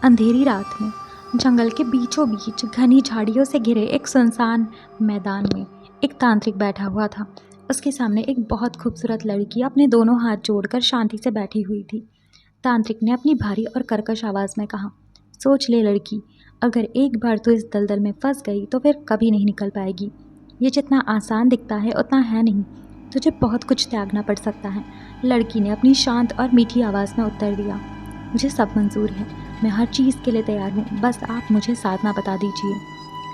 अंधेरी रात में जंगल के बीचों बीच घनी झाड़ियों से घिरे एक सुनसान मैदान में एक तांत्रिक बैठा हुआ था। उसके सामने एक बहुत खूबसूरत लड़की अपने दोनों हाथ जोड़कर शांति से बैठी हुई थी। तांत्रिक ने अपनी भारी और कर्कश आवाज़ में कहा, सोच ले लड़की, अगर एक बार तू इस दलदल में फंस गई तो फिर कभी नहीं निकल पाएगी। ये जितना आसान दिखता है उतना है नहीं, तुझे बहुत कुछ त्यागना पड़ सकता है। लड़की ने अपनी शांत और मीठी आवाज़ में उत्तर दिया, मुझे सब मंजूर है, मैं हर चीज़ के लिए तैयार हूँ, बस आप मुझे साधना बता दीजिए।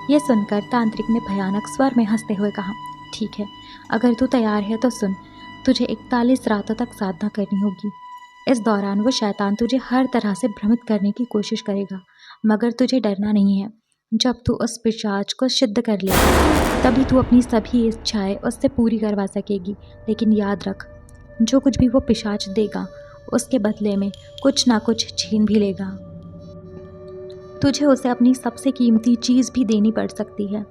ये सुनकर तांत्रिक ने भयानक स्वर में हंसते हुए कहा, ठीक है, अगर तू तैयार है तो सुन, तुझे 41 रातों तक साधना करनी होगी। इस दौरान वो शैतान तुझे हर तरह से भ्रमित करने की कोशिश करेगा, मगर तुझे डरना नहीं है। जब तू उस पिशाच को सिद्ध कर लेगा तभी तू अपनी सभी इच्छाएं उससे पूरी करवा सकेगी। लेकिन याद रख, जो कुछ भी वो पिशाच देगा उसके बदले में कुछ ना कुछ छीन भी लेगा। तुझे उसे अपनी सबसे कीमती चीज़ भी देनी पड़ सकती है।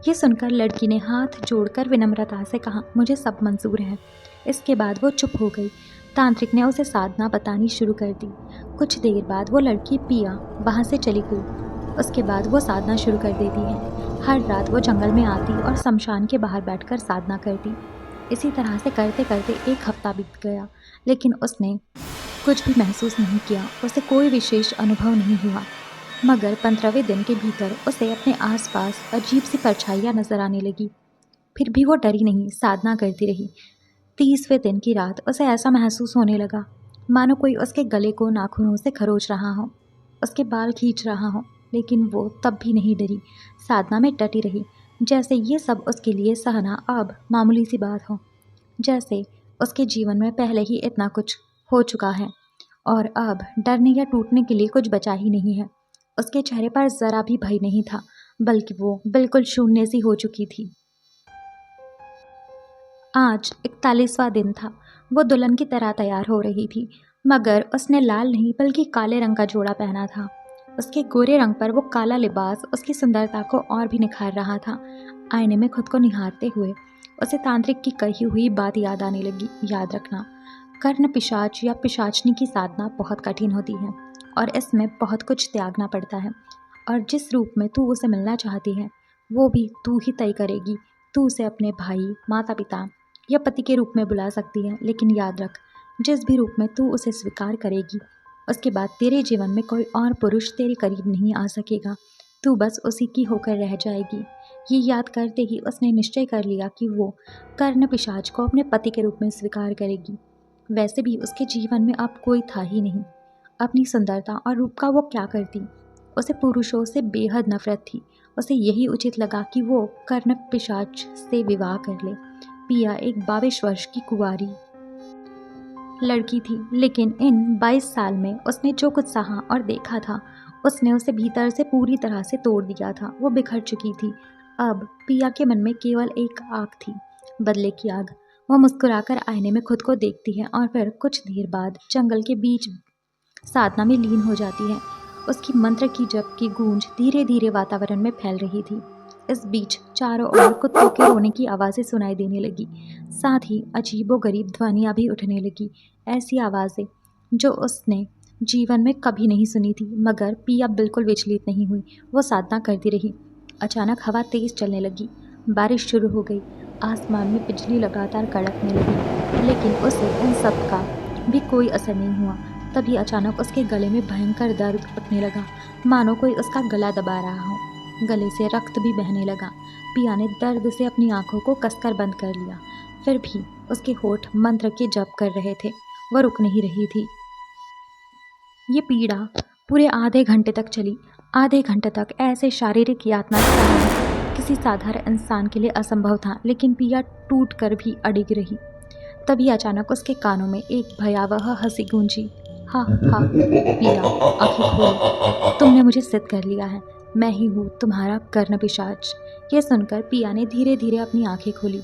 ये सुनकर लड़की ने हाथ जोड़कर विनम्रता से कहा, मुझे सब मंजूर है। इसके बाद वो चुप हो गई। तांत्रिक ने उसे साधना बतानी शुरू कर दी। कुछ देर बाद वो लड़की पिया वहाँ से चली गई। उसके बाद वो साधना शुरू कर देती है। हर रात वो जंगल में आती और शमशान के बाहर बैठकर साधना करती। इसी तरह से करते करते एक हफ्ता बीत गया, लेकिन उसने कुछ भी महसूस नहीं किया। उसे कोई विशेष अनुभव नहीं हुआ, मगर 15वें दिन के भीतर उसे अपने आसपास अजीब सी परछाइयाँ नजर आने लगी। फिर भी वो डरी नहीं, साधना करती रही। 30वें दिन की रात उसे ऐसा महसूस होने लगा मानो कोई उसके गले को नाखूनों से खरोच रहा हो, उसके बाल खींच रहा हो, लेकिन वो तब भी नहीं डरी। साधना में डटी रही, जैसे ये सब उसके लिए सहना अब मामूली सी बात हो, जैसे उसके जीवन में पहले ही इतना कुछ हो चुका है और अब डरने या टूटने के लिए कुछ बचा ही नहीं है। उसके चेहरे पर जरा भी भय नहीं था, बल्कि वो बिल्कुल शून्य सी हो चुकी थी। आज 41वां दिन था। वो दुल्हन की तरह तैयार हो रही थी, मगर उसने लाल नहीं बल्कि काले रंग का जोड़ा पहना था। उसके गोरे रंग पर वो काला लिबास उसकी सुंदरता को और भी निखार रहा था। आईने में खुद को निहारते हुए उसे तांत्रिक की कही हुई बात याद आने लगी, याद रखना, कर्ण पिशाच या पिशाचनी की साधना बहुत कठिन होती है और इसमें बहुत कुछ त्यागना पड़ता है, और जिस रूप में तू उसे मिलना चाहती है वो भी तू ही तय करेगी। तू उसे अपने भाई, माता पिता या पति के रूप में बुला सकती है, लेकिन याद रख, जिस भी रूप में तू उसे स्वीकार करेगी उसके बाद तेरे जीवन में कोई और पुरुष तेरे करीब नहीं आ सकेगा। तू बस उसी की होकर रह जाएगी। ये याद करते ही उसने निश्चय कर लिया कि वो कर्ण पिशाच को अपने पति के रूप में स्वीकार करेगी। वैसे भी उसके जीवन में अब कोई था ही नहीं। अपनी सुंदरता और रूप का वो क्या करती। उसे पुरुषों से बेहद नफरत थी। उसे यही उचित लगा कि वो कर्ण पिशाच से विवाह कर ले। पिया एक 22 वर्ष की कुंवारी लड़की थी, लेकिन इन 22 साल में उसने जो कुछ सहा और देखा था उसने उसे भीतर से पूरी तरह से तोड़ दिया था। वो बिखर चुकी थी। अब पिया के मन में केवल एक आग थी, बदले की आग। वो मुस्कुराकर आईने में खुद को देखती है और फिर कुछ देर बाद जंगल के बीच साधना में लीन हो जाती है। उसकी मंत्र की जप की गूंज धीरे धीरे वातावरण में फैल रही थी। इस बीच चारों ओर कुत्तों के रोने की आवाज़ें सुनाई देने लगी। साथ ही अजीबोगरीब ध्वनियाँ भी उठने लगी, ऐसी आवाज़ें जो उसने जीवन में कभी नहीं सुनी थी। मगर पिया बिल्कुल विचलित नहीं हुई। वो साधना करती रही। अचानक हवा तेज चलने लगी, बारिश शुरू हो गई, आसमान में बिजली लगातार कड़कने लगी, लेकिन उसे इन सब का भी कोई असर नहीं हुआ। तभी अचानक उसके गले में भयंकर दर्द उठने लगा, मानो कोई उसका गला दबा रहा हो। गले से रक्त भी बहने लगा। पिया ने दर्द से अपनी आंखों को कसकर बंद कर लिया, फिर भी उसके होठ मंत्र के जप कर रहे थे। वह रुक नहीं रही थी। ये पीड़ा पूरे आधे घंटे तक चली। आधे घंटे तक ऐसे शारीरिक यातना सहना किसी साधारण इंसान के लिए असंभव था, लेकिन पिया टूट कर भी अडिग रही। तभी अचानक उसके कानों में एक भयावह हंसी गूंजी। हा हा, पिया आंखें खोलो, तुमने मुझे सिद्ध कर लिया है, मैं ही हूँ तुम्हारा कर्ण पिशाच। ये सुनकर पिया ने धीरे धीरे अपनी आंखें खोली।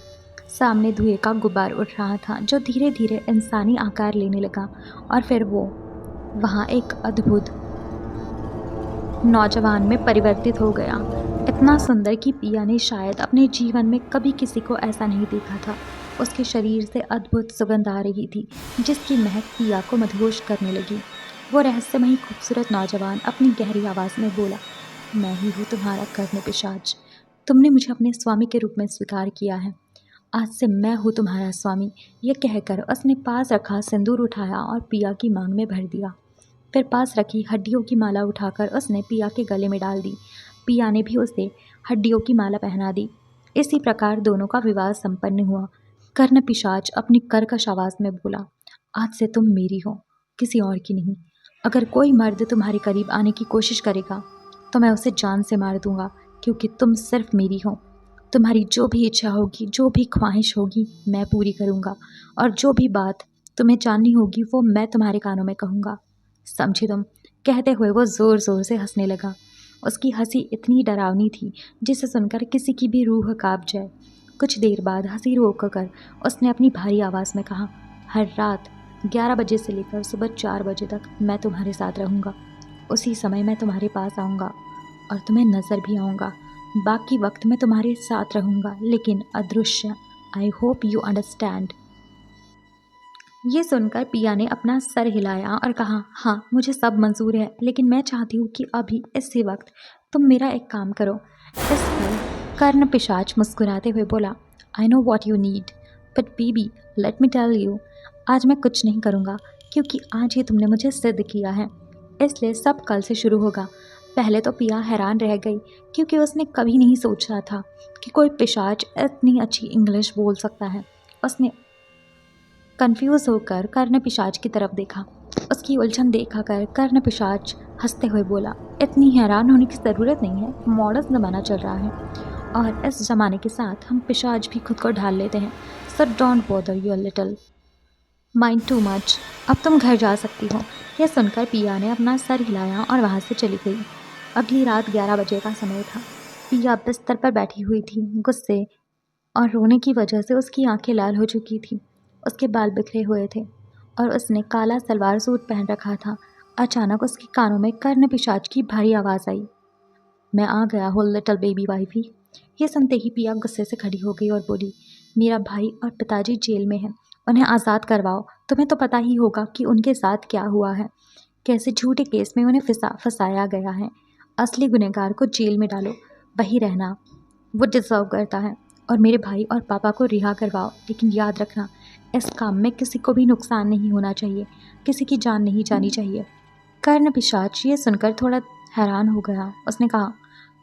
सामने धुएं का गुब्बार उठ रहा था जो धीरे धीरे इंसानी आकार लेने लगा, और फिर वो वहाँ एक अद्भुत नौजवान में परिवर्तित हो गया, इतना सुंदर कि पिया ने शायद अपने जीवन में कभी किसी को ऐसा नहीं देखा था। उसके शरीर से अद्भुत सुगंध आ रही थी, जिसकी महक पिया को मदहोश करने लगी। वो रहस्यमयी खूबसूरत नौजवान अपनी गहरी आवाज़ में बोला, मैं ही हूँ तुम्हारा कर्ण पिशाच। तुमने मुझे अपने स्वामी के रूप में स्वीकार किया है। आज से मैं हूँ तुम्हारा स्वामी। यह कहकर उसने पास रखा सिंदूर उठाया और पिया की मांग में भर दिया। फिर पास रखी हड्डियों की माला उठाकर उसने पिया के गले में डाल दी। पिया ने भी उसे हड्डियों की माला पहना दी। इसी प्रकार दोनों का विवाह संपन्न हुआ। कर्ण पिशाच अपनी कर्कश आवाज़ में बोला, आज से तुम मेरी हो, किसी और की नहीं। अगर कोई मर्द तुम्हारे करीब आने की कोशिश करेगा तो मैं उसे जान से मार दूंगा, क्योंकि तुम सिर्फ मेरी हो। तुम्हारी जो भी इच्छा होगी, जो भी ख्वाहिश होगी, मैं पूरी करूंगा, और जो भी बात तुम्हें जाननी होगी वो मैं तुम्हारे कानों में कहूँगा। समझी तुम? कहते हुए वो ज़ोर ज़ोर से हंसने लगा। उसकी हंसी इतनी डरावनी थी जिसे सुनकर किसी की भी रूह कांप जाए। कुछ देर बाद हंसी रोक कर उसने अपनी भारी आवाज़ में कहा, हर रात 11 बजे से लेकर सुबह 4 बजे तक मैं तुम्हारे साथ रहूँगा। उसी समय मैं तुम्हारे पास आऊँगा और तुम्हें नज़र भी आऊँगा। बाकी वक्त मैं तुम्हारे साथ रहूँगा, लेकिन अदृश्य। I hope you understand. ये सुनकर पिया ने अपना सर हिलाया और कहा, हाँ मुझे सब मंजूर है, लेकिन मैं चाहती हूँ कि अभी इसी वक्त तुम मेरा एक काम करो। इस पर कर्ण पिशाच मुस्कुराते हुए बोला, I know what you need, but baby let me tell you, आज मैं कुछ नहीं करूँगा, क्योंकि आज ही तुमने मुझे सिद्ध किया है, इसलिए सब कल से शुरू होगा। पहले तो पिया हैरान रह गई, क्योंकि उसने कभी नहीं सोचा था कि कोई पिशाच इतनी अच्छी इंग्लिश बोल सकता है। उसने कंफ्यूज होकर कर्ण पिशाच की तरफ देखा। उसकी उलझन देखा कर कर्ण पिशाच हंसते हुए बोला, इतनी हैरान होने की ज़रूरत नहीं है, मॉडर्न ज़माना चल रहा है और इस ज़माने के साथ हम पिशाच भी खुद को ढाल लेते हैं। So don't bother your little mind too much. अब तुम घर जा सकती हो। यह सुनकर पिया ने अपना सर हिलाया और वहाँ से चली गई। अगली रात 11 बजे का समय था। पिया बिस्तर पर बैठी हुई थी। गुस्से और रोने की वजह से उसकी आंखें लाल हो चुकी थी। उसके बाल बिखरे हुए थे और उसने काला सलवार सूट पहन रखा था। अचानक उसके कानों में कर्ण पिशाच की भारी आवाज़ आई, मैं आ गया हो लिटिल बेबी वाइफी। ये सुनते ही पिया गुस्से से खड़ी हो गई और बोली, मेरा भाई और पिताजी जेल में हैं, उन्हें आज़ाद करवाओ। तुम्हें तो पता ही होगा कि उनके साथ क्या हुआ है, कैसे झूठे केस में उन्हें फंसाया गया है। असली गुनहगार को जेल में डालो, वही रहना वो डिज़र्व करता है, और मेरे भाई और पापा को रिहा करवाओ। लेकिन याद रखना, इस काम में किसी को भी नुकसान नहीं होना चाहिए, किसी की जान नहीं जानी चाहिए। कर्ण पिशाच ये सुनकर थोड़ा हैरान हो गया। उसने कहा,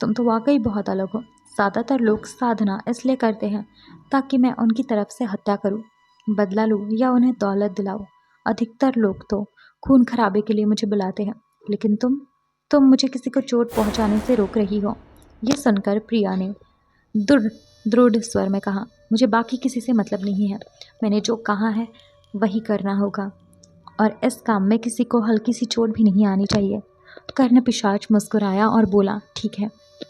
तुम तो वाकई बहुत अलग हो। ज़्यादातर लोग साधना इसलिए करते हैं ताकि मैं उनकी तरफ से हत्या करूं, बदला लूं या उन्हें दौलत दिलाऊं। अधिकतर लोग तो खून खराबे के लिए मुझे बुलाते हैं, लेकिन तुम मुझे किसी को चोट पहुंचाने से रोक रही हो। ये सुनकर प्रिया ने दृढ़ दृढ़ स्वर में कहा, मुझे बाकी किसी से मतलब नहीं है। मैंने जो कहा है वही करना होगा, और इस काम में किसी को हल्की सी चोट भी नहीं आनी चाहिए। कर्ण पिशाच मुस्कुराया और बोला, ठीक है,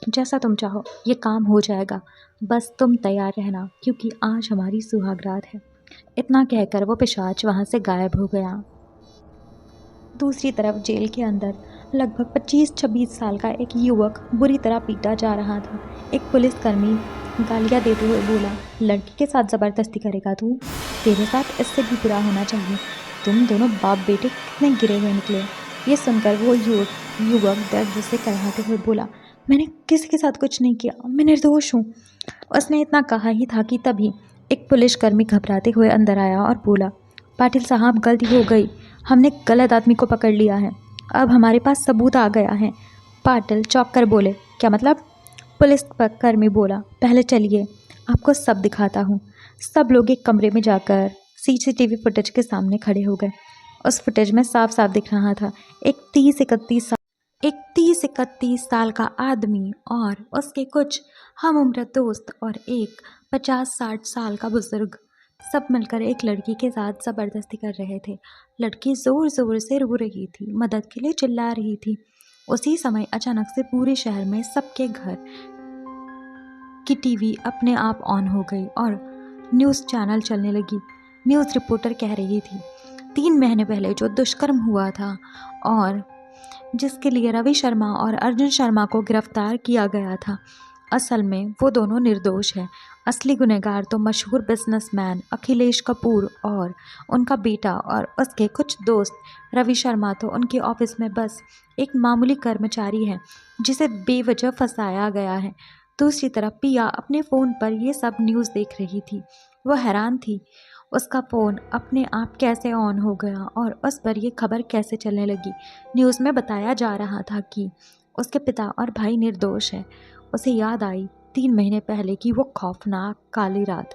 जैसा तुम चाहो, ये काम हो जाएगा। बस तुम तैयार रहना, क्योंकि आज हमारी सुहागरात है। इतना कहकर वो पिशाच वहाँ से गायब हो गया। दूसरी तरफ जेल के अंदर लगभग 25-26 साल का एक युवक बुरी तरह पीटा जा रहा था। एक पुलिसकर्मी गालियाँ देते हुए बोला, लड़की के साथ ज़बरदस्ती करेगा तू? तेरे साथ इससे भी बुरा होना चाहिए। तुम दोनों बाप बेटे कितने गिरे हुए निकले। ये सुनकर वो युवक दर्द से कराहते हुए बोला, मैंने किसी के साथ कुछ नहीं किया, मैं निर्दोष हूँ। उसने इतना कहा ही था कि तभी एक पुलिसकर्मी घबराते हुए अंदर आया और बोला, पाटिल साहब, गलती हो गई, हमने गलत आदमी को पकड़ लिया है, अब हमारे पास सबूत आ गया है। पाटिल चौंक कर बोले, क्या मतलब? पुलिसकर्मी बोला, पहले चलिए आपको सब दिखाता हूँ। सब लोग एक कमरे में जाकर सीसीटीवी फुटेज के सामने खड़े हो गए। उस फुटेज में साफ साफ दिख रहा था एक 30-31 साल का आदमी और उसके कुछ हम उम्र दोस्त और एक 50-60 साल का बुजुर्ग सब मिलकर एक लड़की के साथ ज़बरदस्ती कर रहे थे। लड़की ज़ोर ज़ोर से रो रही थी, मदद के लिए चिल्ला रही थी। उसी समय अचानक से पूरे शहर में सबके घर की टीवी अपने आप ऑन हो गई और न्यूज़ चैनल चलने लगी। न्यूज़ रिपोर्टर कह रही थी, 3 महीने पहले जो दुष्कर्म हुआ था और जिसके लिए रवि शर्मा और अर्जुन शर्मा को गिरफ्तार किया गया था, असल में वो दोनों निर्दोष हैं। असली गुनहगार तो मशहूर बिजनेसमैन अखिलेश कपूर और उनका बेटा और उसके कुछ दोस्त। रवि शर्मा तो उनके ऑफिस में बस एक मामूली कर्मचारी है जिसे बेवजह फंसाया गया है। दूसरी तरफ पिया अपने फ़ोन पर ये सब न्यूज़ देख रही थी। वो हैरान थी, उसका फ़ोन अपने आप कैसे ऑन हो गया और उस पर ये खबर कैसे चलने लगी। न्यूज़ में बताया जा रहा था कि उसके पिता और भाई निर्दोष हैं। उसे याद आई 3 महीने पहले की वो खौफनाक काली रात,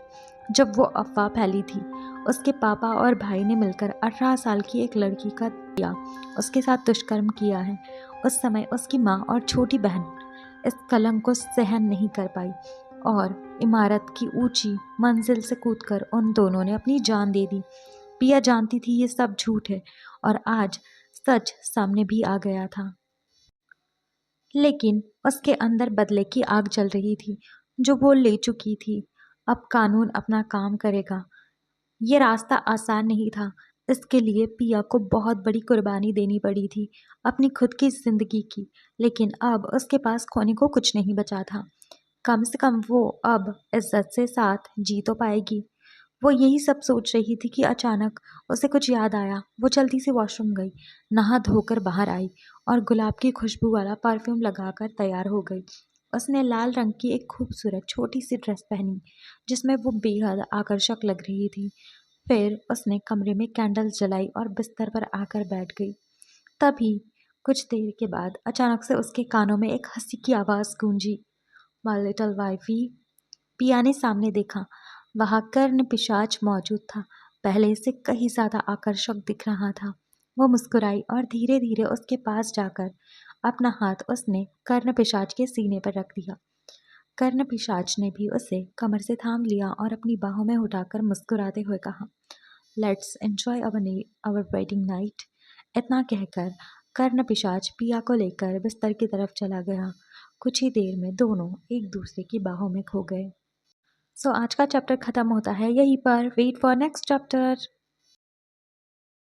जब वो अफवाह फैली थी उसके पापा और भाई ने मिलकर 18 साल की एक लड़की का या उसके साथ दुष्कर्म किया है। उस समय उसकी माँ और छोटी बहन इस कलंक को सहन नहीं कर पाई और इमारत की ऊंची मंजिल से कूदकर उन दोनों ने अपनी जान दे दी। पिया जानती थी ये सब झूठ है और आज सच सामने भी आ गया था। लेकिन उसके अंदर बदले की आग जल रही थी जो वो ले चुकी थी। अब कानून अपना काम करेगा। ये रास्ता आसान नहीं था। इसके लिए पिया को बहुत बड़ी कुर्बानी देनी पड़ी थी, अपनी खुद की जिंदगी की। लेकिन अब उसके पास खोने को कुछ नहीं बचा था। कम से कम वो अब इज्जत से साथ जी तो पाएगी। वो यही सब सोच रही थी कि अचानक उसे कुछ याद आया। वो जल्दी से वॉशरूम गई, नहा धोकर बाहर आई और गुलाब की खुशबू वाला परफ्यूम लगाकर तैयार हो गई। उसने लाल रंग की एक खूबसूरत छोटी सी ड्रेस पहनी जिसमें वो बेहद आकर्षक लग रही थी। फिर उसने कमरे में कैंडल्स जलाई और बिस्तर पर आकर बैठ गई। तभी कुछ देर के बाद अचानक से उसके कानों में एक हंसी की आवाज़ गूंजी, माय लिटिल वाइफी। पिया ने सामने देखा। वहां कर्ण पिशाच मौजूद था, पहले से कहीं ज्यादा आकर्षक दिख रहा था। वो मुस्कुराई और धीरे धीरे उसके पास जाकर अपना हाथ उसने कर्ण पिशाच के सीने पर रख दिया। कर्ण पिशाच ने भी उसे कमर से थाम लिया और अपनी बाहों में उठाकर मुस्कुराते हुए कहा, let's enjoy our wedding night. इतना कहकर कर्ण पिशाच पिया को लेकर बिस्तर की तरफ चला गया। कुछ ही देर में दोनों एक दूसरे की बाहों में खो गए। सो आज का चैप्टर ख़त्म होता है यहीं पर। Wait for next chapter.